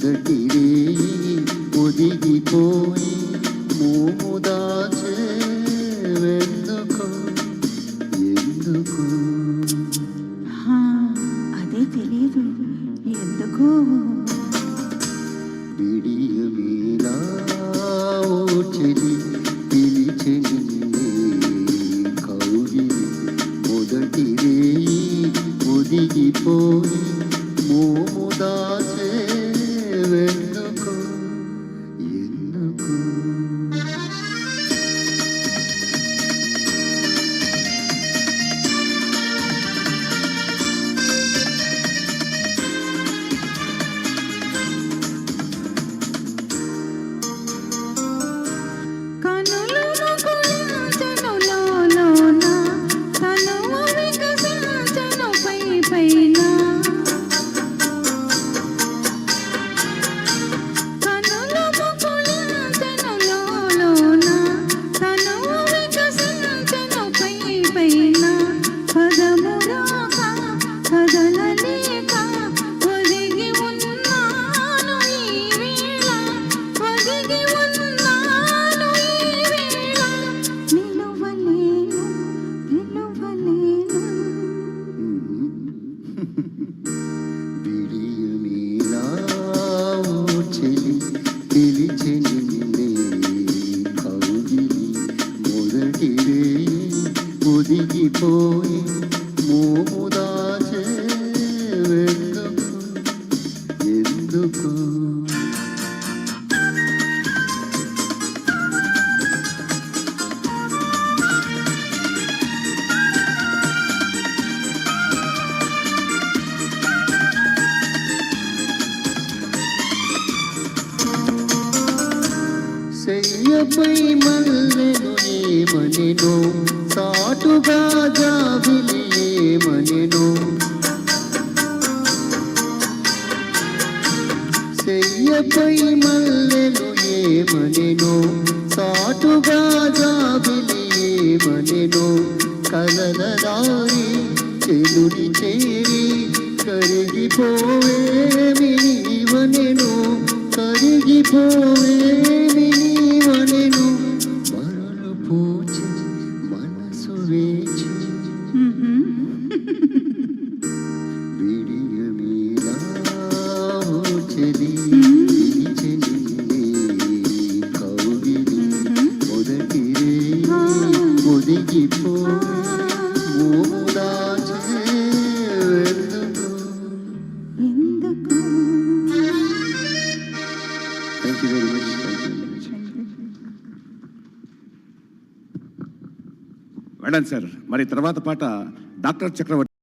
మొదటిరే ఒదిగిపోయి మోము దాచేవెందుకు ఎందుకు అదే తెలియదు ఎందుకు విడియమేలా ఓ చెలి పిలిచె నిన్నే కౌగిలి మొదటిరే ఒదిగిపోయి మోము దాచేవెందుకు ఎందుకు విడియమేలా ఓ చెలి పిలిచె నిన్నే కౌగిలి మొదటిరే ఒదిగిపోయి మోము దాచేవెందుకు ఎందుకు చెయ్యపై మల్లెను ఏమనెను సాటుగా జాబిలి ఏమనెను చెయ్యపై మల్లెను ఏమనెను సాటుగా జాబిలి ఏమనెను కలల దారి చెలుని చేరి కరిగిపోవేమి నీవనెను కరిగిపోవేమి నీవనెను మరలు పూచి మనసు వేచి విడియమేలా ఓ చెలి పిలిచె నిన్నే కౌగిలి మొదటిరే ఒదిగిపోయి మోము దాచేవెందుకు ఎందుకు Thank you very much. వెళ్ళండి సార్. మరి తర్వాత పాట డాక్టర్ చక్రవర్తి.